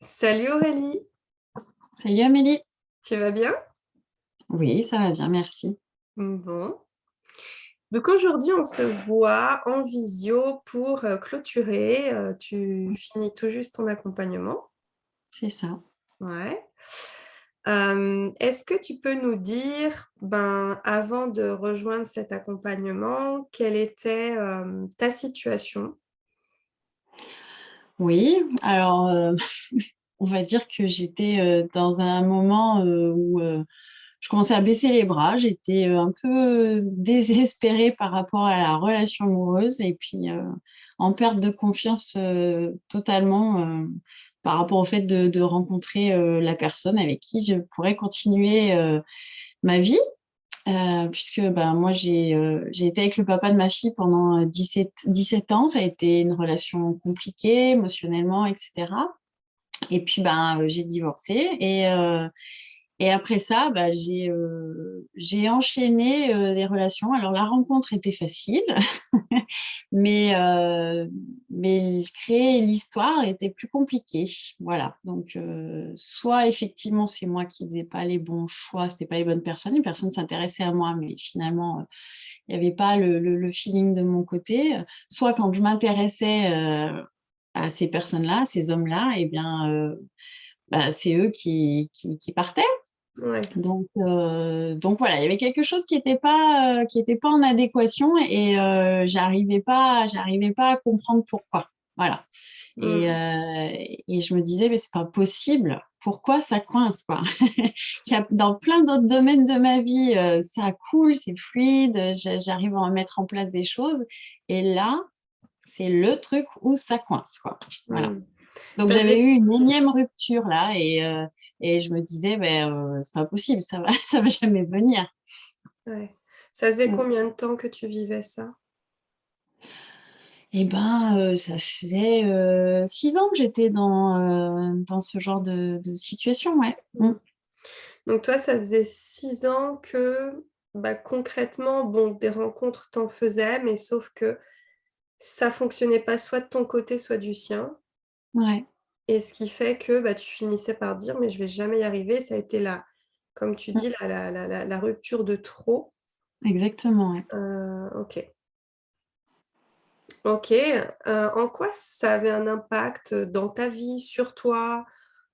Salut Aurélie, Salut Amélie. tu vas bien? Oui, ça va bien, merci. Bon. Donc aujourd'hui, on se voit en visio pour clôturer. Tu finis tout juste ton accompagnement. C'est ça. Ouais. Est-ce que tu peux nous dire, avant de rejoindre cet accompagnement, quelle était ta situation? Oui, alors on va dire que j'étais dans un moment où je commençais à baisser les bras. J'étais un peu désespérée par rapport à la relation amoureuse et puis en perte de confiance totalement par rapport au fait de rencontrer la personne avec qui je pourrais continuer ma vie. Puisque moi, j'ai été avec le papa de ma fille pendant 17 ans. Ça a été une relation compliquée émotionnellement, etc. Et puis, j'ai divorcé. Et après ça, j'ai enchaîné des relations. Alors, la rencontre était facile, mais, euh, mais créer l'histoire était plus compliqué. Voilà. Donc, soit effectivement, c'est moi qui faisais pas les bons choix, c'était pas les personnes s'intéressaient à moi, mais finalement, il n'y avait pas le feeling de mon côté. Soit quand je m'intéressais à ces personnes-là, ces hommes-là, eh bien, c'est eux qui partaient. Ouais. Donc voilà, il y avait quelque chose qui était pas en adéquation et j'arrivais pas à comprendre pourquoi. Voilà. Et, Mm. euh, et je me disais, mais c'est pas possible. Pourquoi ça coince, quoi? Dans plein d'autres domaines de ma vie, ça coule, c'est fluide, j'arrive à mettre en place des choses. Et là, c'est le truc où ça coince, quoi. Voilà. Mm. Donc Ça j'avais faisait, eu une énième rupture là et je me disais, c'est pas possible, ça va, ça va jamais venir. ouais. Ça faisait Mm. combien de temps que tu vivais ça? Ça faisait 6 ans que j'étais dans ce genre de situation, ouais. Mm. Mm. Donc toi, ça faisait 6 ans que concrètement, bon, des rencontres t'en faisais, mais sauf que ça fonctionnait pas soit de ton côté, soit du sien. Ouais, Et ce qui fait que tu finissais par dire, mais je vais jamais y arriver. Ça a été là, comme tu mm, dis, la rupture de trop. exactement, ouais. Ok. Ok. En quoi ça avait un impact dans ta vie, sur toi,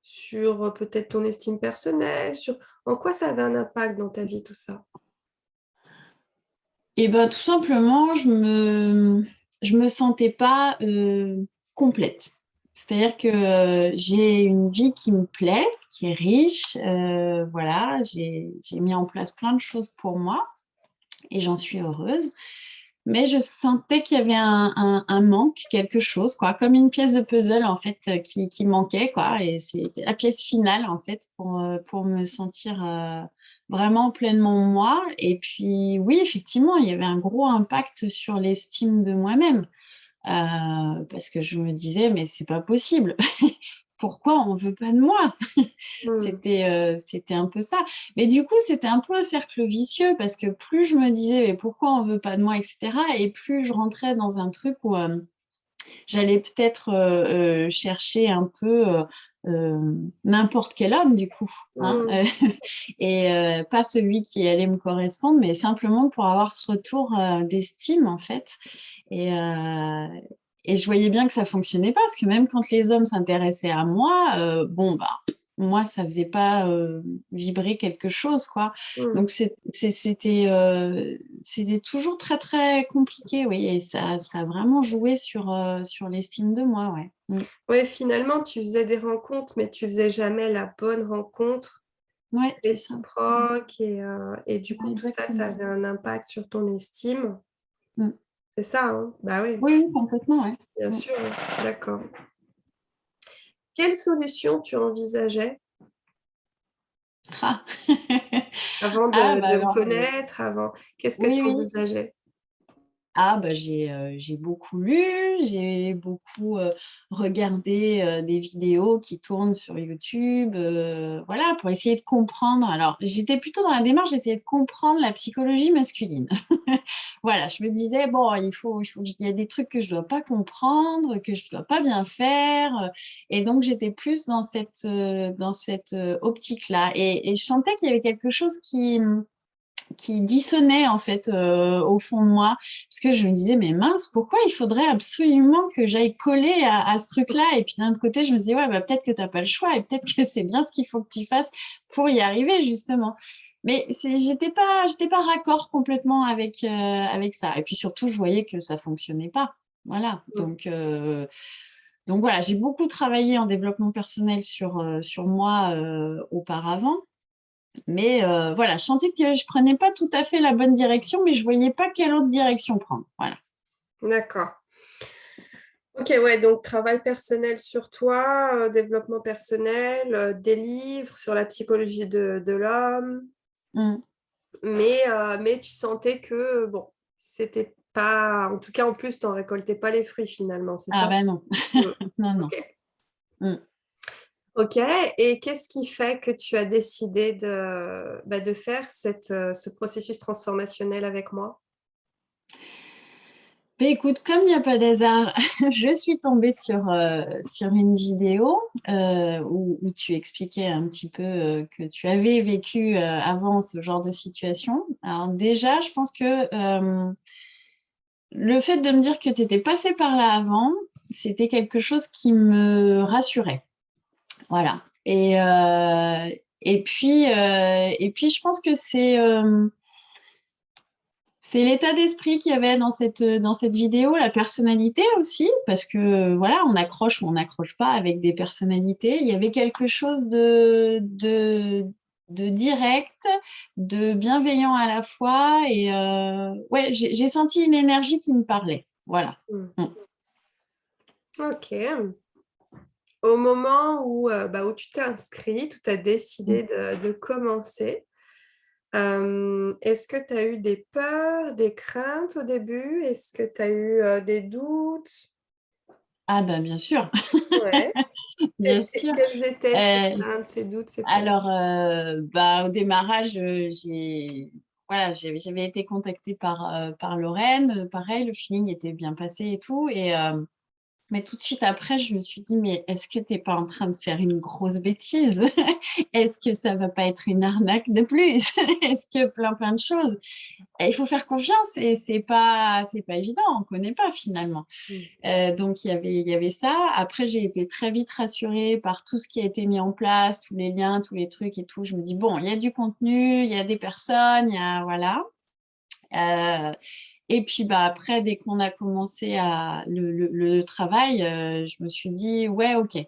sur peut-être ton estime personnelle, sur... En quoi ça avait un impact dans ta vie, tout ça? Et tout simplement, je me sentais pas complète. C'est-à-dire que j'ai une vie qui me plaît, qui est riche. Voilà, j'ai mis en place plein de choses pour moi et j'en suis heureuse. Mais je sentais qu'il y avait un manque, quelque chose, quoi, comme une pièce de puzzle en fait qui manquait, quoi. Et c'est la pièce finale en fait pour me sentir vraiment pleinement moi. Et puis oui, effectivement, il y avait un gros impact sur l'estime de moi-même. Parce que je me disais, mais c'est pas possible. Pourquoi on veut pas de moi? Hmm. C'était un peu ça. Mais du coup, c'était un peu un cercle vicieux parce que plus je me disais, mais pourquoi on veut pas de moi, etc. Et plus je rentrais dans un truc où j'allais peut-être chercher un peu n'importe quel homme, du coup, hein, Hmm. et pas celui qui allait me correspondre, mais simplement pour avoir ce retour d'estime, en fait. Et, euh, et je voyais bien que ça fonctionnait pas, parce que même quand les hommes s'intéressaient à moi, moi, ça faisait pas vibrer quelque chose, quoi. Hmm. Donc, c'était toujours très, très compliqué, oui. Et ça a vraiment joué sur l'estime de moi, ouais. Mm. Ouais, finalement, tu faisais des rencontres, mais tu faisais jamais la bonne rencontre Ouais, c'est ça. réciproque. Et du coup, Ouais, tout ça, ça exactement. avait un impact sur ton estime. Mm. C'est ça, hein? Bah oui, Oui, oui, complètement, ouais. bien Mm. sûr. Ouais. D'accord. Quelle solution tu envisageais Ah. avant Ah, de me alors, connaître, avant? Qu'est-ce que oui, tu oui. envisageais? Ah, bah, j'ai beaucoup lu, j'ai beaucoup regardé des vidéos qui tournent sur YouTube, voilà, pour essayer de comprendre. Alors, j'étais plutôt dans la démarche d'essayer de comprendre la psychologie masculine. Voilà, je me disais, bon, il y a des trucs que je dois pas comprendre, que je dois pas bien faire. Et donc, j'étais plus dans cette optique-là. Et je sentais qu'il y avait quelque chose qui dissonnait en fait au fond de moi, parce que je me disais mais mince, pourquoi il faudrait absolument que j'aille coller à ce truc-là? Et puis d'un autre côté je me disais ouais, bah, peut-être que t'as pas le choix et peut-être que c'est bien ce qu'il faut que tu fasses pour y arriver justement. Mais j'étais pas raccord complètement avec ça. Et puis surtout je voyais que ça fonctionnait pas. Voilà, donc voilà, j'ai beaucoup travaillé en développement personnel sur moi auparavant. Mais voilà, je sentais que je prenais pas tout à fait la bonne direction, mais je voyais pas quelle autre direction prendre. Voilà. D'accord. Ok, ouais, donc travail personnel sur toi, développement personnel, des livres sur la psychologie de l'homme, Mm. mais tu sentais que, bon, c'était pas, en tout cas en plus, t'en récoltais pas les fruits finalement, c'est Ah ça? ben non, Mm. non, non. Ok. Mm. Ok, et qu'est-ce qui fait que tu as décidé de faire ce processus transformationnel avec moi? Ben écoute, comme il n'y a pas d'hasard, je suis tombée sur une vidéo où tu expliquais un petit peu que tu avais vécu avant ce genre de situation. Alors déjà, je pense que le fait de me dire que tu étais passée par là avant, c'était quelque chose qui me rassurait. Voilà. Et puis, je pense que c'est l'état d'esprit qu'il y avait dans cette vidéo, la personnalité aussi, parce que voilà, on accroche ou on n'accroche pas avec des personnalités. Il y avait quelque chose de direct, de bienveillant à la fois. Et ouais, j'ai senti une énergie qui me parlait. Voilà. Mm. Mm. Ok. Au moment où tu t'es inscrite, où tu as Mm. décidé de commencer, est-ce que tu as eu des peurs, des craintes au début? Est-ce que tu as eu des doutes? Ah ben bien sûr, Ouais. bien sûr. Quelles étaient ces Euh, craintes, ces doutes, ces peurs? Alors, bah, au démarrage, voilà, j'avais été contactée par Lorraine. Pareil, le feeling était bien passé et tout. Mais tout de suite après, je me suis dit, mais est-ce que tu n'es pas en train de faire une grosse bêtise? Est-ce que ça va pas être une arnaque de plus? Est-ce que plein de choses? Et il faut faire confiance et c'est pas évident, on ne connaît pas finalement. Mm. Donc, il y avait ça. Après, j'ai été très vite rassurée par tout ce qui a été mis en place, tous les liens, tous les trucs et tout. Je me dis, bon, il y a du contenu, il y a des personnes, il y a, voilà. Euh, et puis, bah, après, dès qu'on a commencé le travail, je me suis dit, ouais, ok,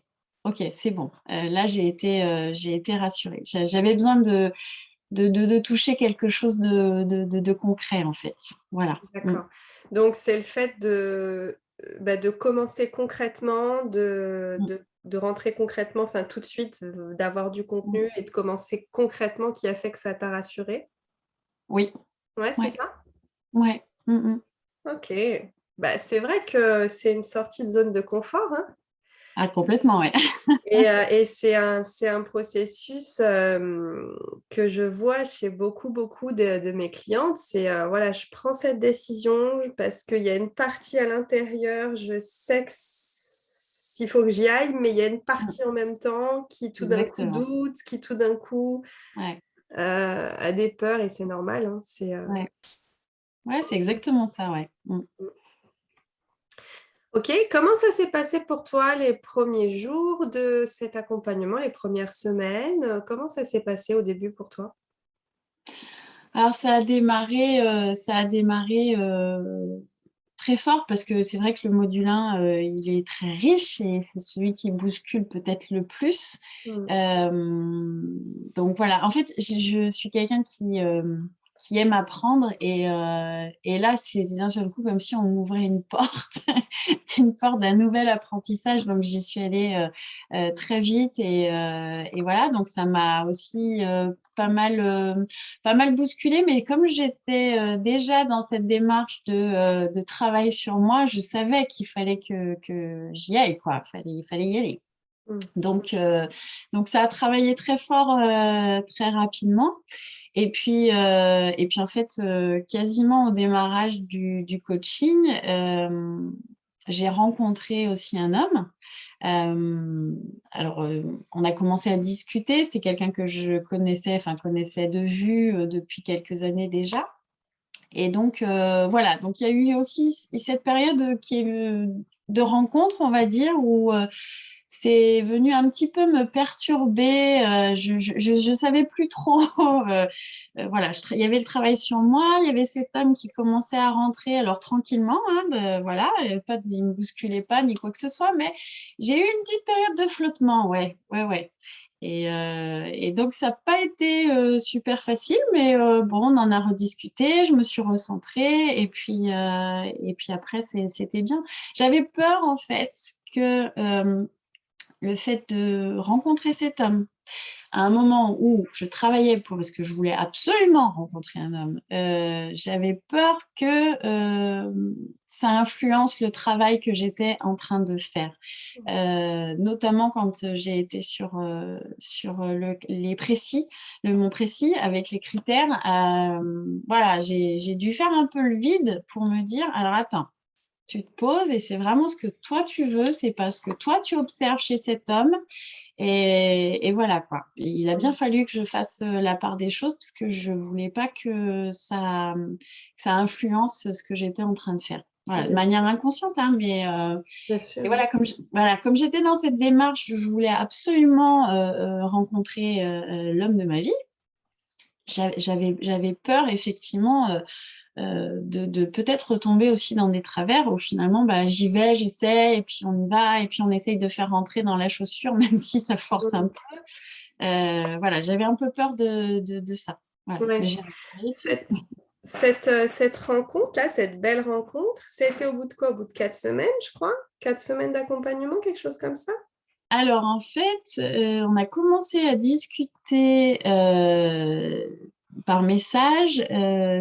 c'est bon. Là, j'ai été rassurée. J'avais besoin de toucher quelque chose de concret, en fait. Voilà. Mm. D'accord. Donc, c'est le fait de commencer concrètement, Mm. de rentrer concrètement, enfin tout de suite, d'avoir du Mm. contenu et de commencer concrètement qui a fait que ça t'a rassuré. Oui, Ouais, c'est ouais, ça? ouais. Mm, mm. Ok. Bah, c'est vrai que c'est une sortie de zone de confort, hein. Ah, complètement, ouais. Et c'est un processus que je vois chez beaucoup de mes clientes. C'est, voilà, je prends cette décision parce qu'il y a une partie à l'intérieur, je sais qu'il faut que j'y aille, mais il y a une Mm. partie en même temps qui tout d'un coup Exactement. doute, qui tout d'un coup Ouais, a des peurs et c'est normal, hein. ouais. Ouais, c'est exactement ça, ouais. Mm. Ok, comment ça s'est passé pour toi les premiers jours de cet accompagnement, les premières semaines? Comment ça s'est passé au début pour toi? Alors, ça a démarré très fort parce que c'est vrai que le module 1, il est très riche et c'est celui qui bouscule peut-être le plus. Hmm. Euh, donc voilà, en fait, je suis quelqu'un qui aime apprendre. Et là, c'est d'un seul coup comme si on m'ouvrait une porte, une porte d'un nouvel apprentissage. Donc, j'y suis allée très vite. Et voilà, donc ça m'a aussi pas mal bousculée. Mais comme j'étais déjà dans cette démarche de travail sur moi, je savais qu'il fallait que j'y aille, quoi. Il fallait y aller. Mm. Donc ça a travaillé très fort, très rapidement. Et puis en fait, quasiment au démarrage du coaching, j'ai rencontré aussi un homme. Alors, on a commencé à discuter. C'est quelqu'un que je connaissais de vue depuis quelques années déjà. Et donc, voilà. Donc, il y a eu aussi cette période qui est de rencontre, on va dire, où c'est venu un petit peu me perturber. Je savais plus trop. Voilà, il y avait le travail sur moi, il y avait cet homme qui commençait à rentrer, alors tranquillement, hein, voilà, il me bousculait pas ni quoi que ce soit, mais j'ai eu une petite période de flottement, ouais, ouais, ouais. Et donc, ça n'a pas été super facile, mais bon, on en a rediscuté, je me suis recentrée, et puis après, c'était bien. J'avais peur, en fait, que le fait de rencontrer cet homme à un moment où je travaillais parce que je voulais absolument rencontrer un homme, j'avais peur que ça influence le travail que j'étais en train de faire. Notamment quand j'ai été sur les précis, mon précis avec les critères. Voilà, j'ai dû faire un peu le vide pour me dire, alors attends, tu te poses et c'est vraiment ce que toi tu veux, c'est pas ce que toi tu observes chez cet homme. Et voilà quoi. Il a bien fallu que je fasse la part des choses parce que je voulais pas que ça influence ce que j'étais en train de faire. Voilà, de Bien manière inconsciente, hein, mais bien et sûr. voilà, comme j'étais dans cette démarche, je voulais absolument rencontrer l'homme de ma vie. J'avais peur effectivement de peut-être retomber aussi dans des travers où finalement bah, j'y vais, j'essaie, et puis on y va, et puis on essaye de faire rentrer dans la chaussure, même si ça force un Mm. peu. Voilà, j'avais un peu peur de ça. Voilà. Mais Ouais. j'ai réussi. Cette rencontre-là, cette belle rencontre, c'était au bout de quoi? Au bout de 4 semaines, je crois? 4 semaines d'accompagnement, quelque chose comme ça? Alors en fait, on a commencé à discuter par message.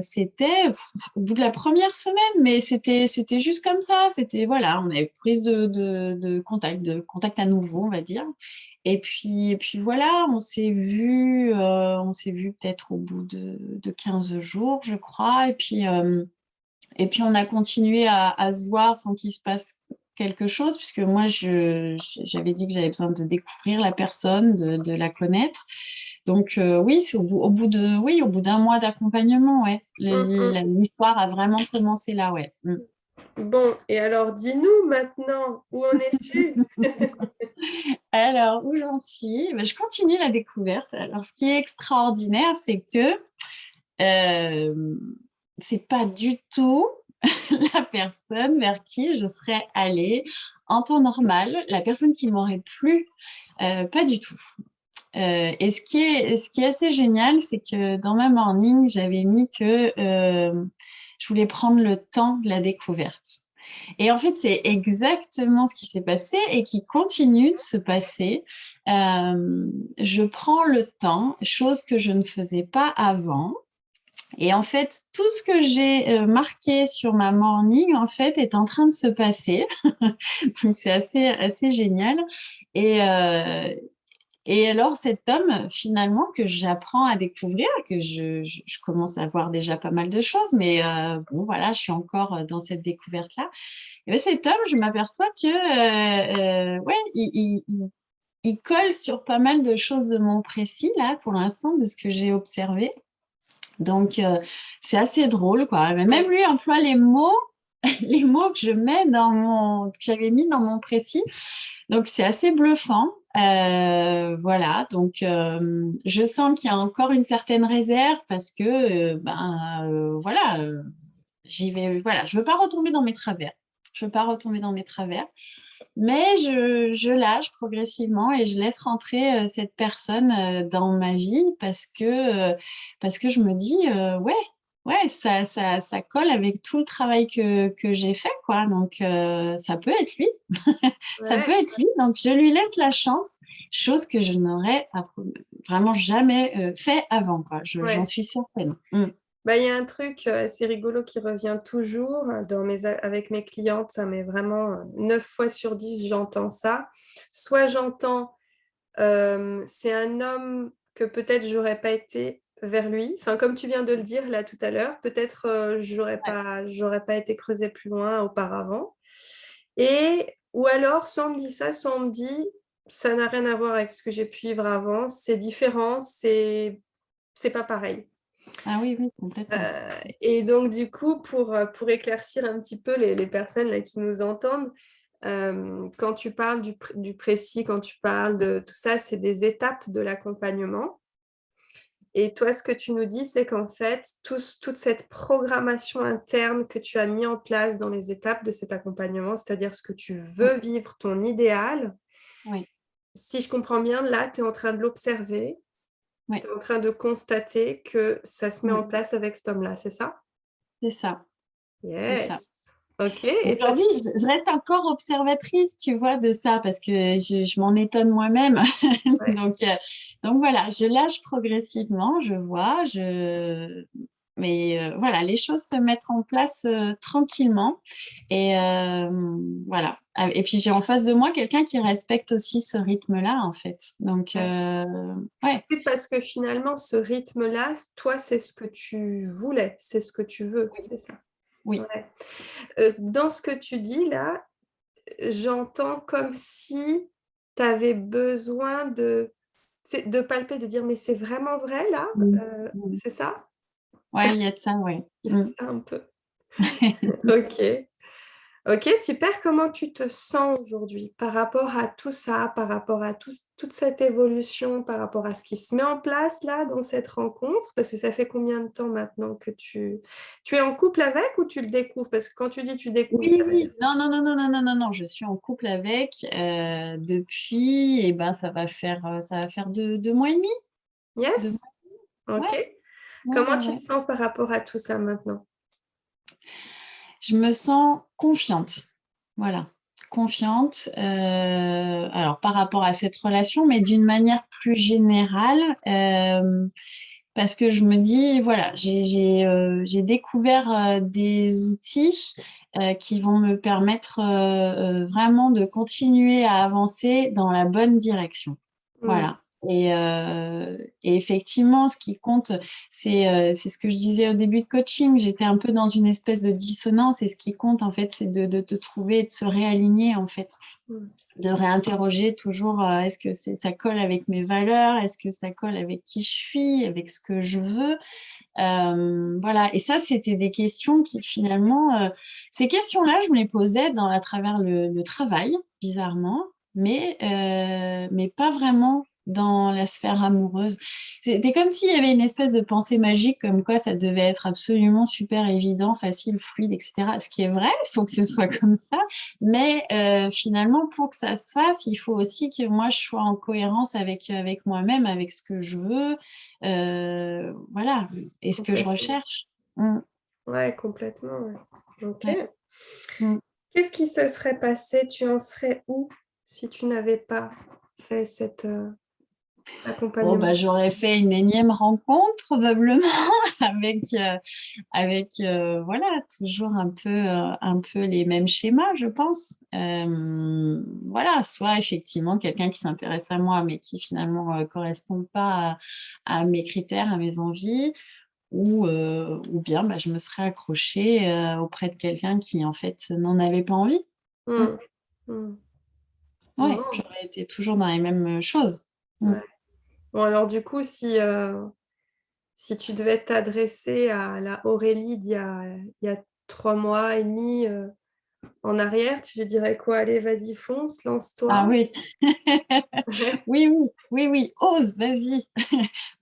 C'était au bout de la première semaine, mais c'était juste comme ça. C'était voilà, on avait prise de contact à nouveau, on va dire. Et puis voilà, on s'est vu peut-être au bout de 15 jours, je crois. Et puis on a continué à se voir sans qu'il se passe quelque chose, puisque moi, j'avais dit que j'avais besoin de découvrir la personne, de la connaître. Donc oui, c'est oui, au bout d'un mois d'accompagnement, ouais. Mm, mm. L'histoire a vraiment commencé là, ouais. Mm. Bon, et alors dis-nous maintenant, où en es-tu? Alors, où j'en suis? Ben, je continue la découverte. Alors, ce qui est extraordinaire, c'est que euh, c'est pas du tout la personne vers qui je serais allée en temps normal, la personne qui m'aurait plu, pas du tout. Et ce qui est assez génial, c'est que dans ma morning, j'avais mis que je voulais prendre le temps de la découverte. Et en fait, c'est exactement ce qui s'est passé et qui continue de se passer. Je prends le temps, chose que je ne faisais pas avant. Et en fait, tout ce que j'ai marqué sur ma morning, en fait, est en train de se passer. Donc, c'est assez génial. Et, euh, et alors, cet homme, finalement, que j'apprends à découvrir, que je commence à voir déjà pas mal de choses, mais bon, voilà, je suis encore dans cette découverte-là. Et bien, cet homme, je m'aperçois que, ouais, il colle sur pas mal de choses de mon précis, là, pour l'instant, de ce que j'ai observé. Donc, c'est assez drôle, quoi. Mais même Ouais. lui emploie les mots, les mots que que j'avais mis dans mon précis. Donc, c'est assez bluffant. Voilà. Donc, je sens qu'il y a encore une certaine réserve parce que, voilà, j'y vais. Voilà, je veux pas retomber dans mes travers. Je veux pas retomber dans mes travers. Mais je lâche progressivement et je laisse rentrer cette personne dans ma vie parce que je me dis, ouais, ça colle avec tout le travail que j'ai fait, quoi. Donc, ça peut être lui. Ça peut Ouais. être lui. Donc, je lui laisse la chance, chose que je n'aurais vraiment jamais fait avant, quoi. J'en Ouais. suis certaine. Mm. Bah, il y a un truc assez rigolo qui revient toujours avec mes clientes, ça met vraiment 9 fois sur 10, j'entends ça. Soit j'entends, c'est un homme que peut-être j'aurais pas été vers lui. Enfin, comme tu viens de le dire là tout à l'heure, peut-être Ouais. j'aurais pas été creusée plus loin auparavant. Et ou alors, soit on me dit ça, soit on me dit ça n'a rien à voir avec ce que j'ai pu vivre avant, c'est différent, c'est pas pareil. Ah oui, oui, complètement. Euh, et donc, du coup, pour éclaircir un petit peu les personnes là, qui nous entendent, quand tu parles du précis, quand tu parles de tout ça, c'est des étapes de l'accompagnement. Et toi, ce que tu nous dis, c'est qu'en fait, toute cette programmation interne que tu as mis en place dans les étapes de cet accompagnement, c'est-à-dire ce que tu Mm. veux vivre, ton idéal, Oui, si je comprends bien, là, tu es en train de l'observer, tu oui. es en train de constater que ça se met Mm. en place avec cet homme-là, c'est ça? C'est ça, c'est ça. Yes. Ok. Et toi, Aujourd'hui, je reste encore observatrice, tu vois, de ça, parce que je m'en étonne moi-même. ouais. Donc, donc voilà, je lâche progressivement, je vois, mais voilà, les choses se mettent en place tranquillement. Et voilà. Et puis j'ai en face de moi quelqu'un qui respecte aussi ce rythme-là, en fait. Donc, Ouais. ouais, Oui, parce que finalement, ce rythme-là, toi, c'est ce que tu voulais, c'est ce que tu veux, oui, c'est ça. oui. Ouais. Dans ce que tu dis là, j'entends comme si tu avais besoin de palper, de dire, mais c'est vraiment vrai là? Mm. Mm. C'est ça? Ouais, il y a de ça, ouais. Il y a Mm. ça un peu. Ok. Ok, super. Comment tu te sens aujourd'hui par rapport à tout ça, par rapport à toute cette évolution, par rapport à ce qui se met en place là dans cette rencontre? Parce que ça fait combien de temps maintenant que tu es en couple avec ou tu le découvres? Parce que quand tu dis tu découvres, Oui, ça veut dire oui, non, non, non, non, non, non, non, non, je suis en couple avec depuis, et ben, ça va faire 2 mois et demi. Deux yes? mois. Ok. Ouais, ouais, Comment ouais, tu te ouais. sens par rapport à tout ça maintenant? Je me sens confiante, voilà, confiante. Alors, par rapport à cette relation, mais d'une manière plus générale, parce que je me dis, voilà, j'ai découvert des outils qui vont me permettre vraiment de continuer à avancer dans la bonne direction. Hmm. Voilà. Et effectivement, ce qui compte, c'est ce que je disais au début de coaching. J'étais un peu dans une espèce de dissonance et ce qui compte, en fait, c'est de te trouver, de se réaligner, en fait, Hmm. de réinterroger toujours est-ce que ça colle avec mes valeurs, est-ce que ça colle avec qui je suis, avec ce que je veux. Voilà, et ça, c'était des questions qui finalement, ces questions-là, je me les posais à travers le travail, bizarrement, mais pas vraiment dans la sphère amoureuse. C'était comme s'il y avait une espèce de pensée magique, comme quoi ça devait être absolument super évident, facile, fluide, etc. Ce qui est vrai, il faut que ce soit comme ça, mais finalement, pour que ça se fasse, il faut aussi que moi, je sois en cohérence avec moi-même, avec ce que je veux. Voilà, et ce que je Complètement. recherche. Mm, Ouais, complètement. Ouais. Ok. ouais. Mm. Qu'est-ce qui se serait passé? Tu en serais où si tu n'avais pas fait cet Bon, bah, accompagnement? j'aurais fait une énième rencontre probablement avec voilà, toujours un peu les mêmes schémas, je pense. Voilà, soit effectivement quelqu'un qui s'intéresse à moi, mais qui finalement correspond pas à mes critères, à mes envies, ou bien bah, je me serais accrochée auprès de quelqu'un qui en fait n'en avait pas envie. Mm. Hmm. Hmm. Ouais, Bon, j'aurais été toujours dans les mêmes choses. Mm. ouais. Bon, alors du coup, si tu devais t'adresser à la Aurélie il y a 3 mois et demi en arrière, tu lui dirais quoi? Allez, vas-y, fonce, Ah lance-toi. oui, oui, oui, oui, oui, ose, vas-y,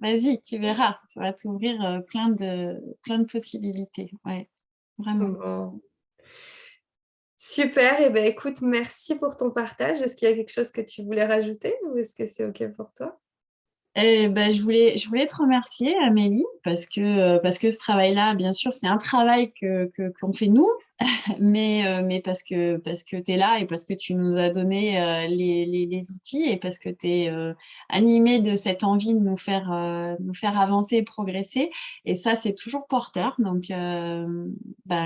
vas-y, tu verras, ça va t'ouvrir plein de possibilités. Ouais, vraiment. Bon. Super, et ben écoute, merci pour ton partage. Est-ce qu'il y a quelque chose que tu voulais rajouter ou est-ce que c'est OK pour toi? Je voulais te remercier, Amélie, parce que ce travail-là, bien sûr, c'est un travail qu'on fait nous, mais parce que tu es là et parce que tu nous as donné les outils et parce que tu es animé de cette envie de nous faire avancer et progresser. Et ça, c'est toujours porteur. Donc, un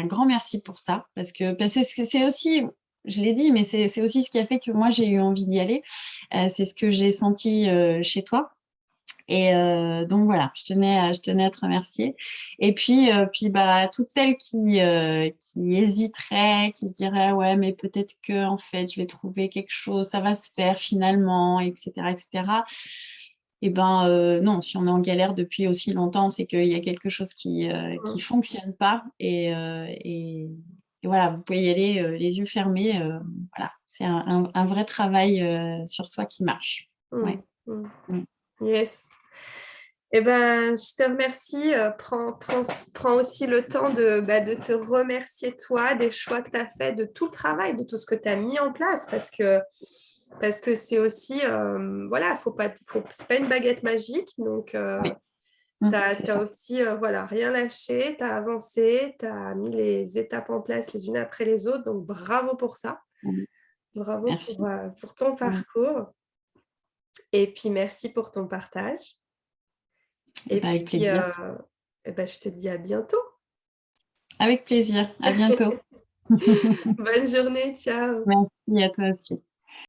grand merci pour ça. Parce que c'est aussi, je l'ai dit, mais c'est aussi ce qui a fait que moi, j'ai eu envie d'y aller. C'est ce que j'ai senti chez toi. Et donc voilà, je tenais à te remercier. Et puis toutes celles qui hésiteraient, qui se diraient ouais, mais peut-être que en fait, je vais trouver quelque chose, ça va se faire finalement, etc., etc. Et non, si on est en galère depuis aussi longtemps, c'est qu'il y a quelque chose qui Mmh. fonctionne pas. Et voilà, vous pouvez y aller les yeux fermés. Voilà, c'est un vrai travail sur soi qui marche. Mmh. Ouais. Mmh. Mm. Yes. Eh ben, je te remercie. Prends aussi le temps de te remercier toi des choix que tu as faits, de tout le travail, de tout ce que tu as mis en place parce que c'est aussi, voilà, c'est pas une baguette magique. Donc, Oui. tu C'est as ça. aussi, voilà, rien lâché, tu as avancé, tu as mis les étapes en place les unes après les autres. Donc, bravo pour ça. Mm. Bravo Merci. pour ton Mm. parcours. Et puis, merci pour ton partage. Et Avec puis, plaisir. eh ben, je te dis à bientôt. Avec plaisir. À bientôt. Bonne journée, ciao. Merci à toi aussi.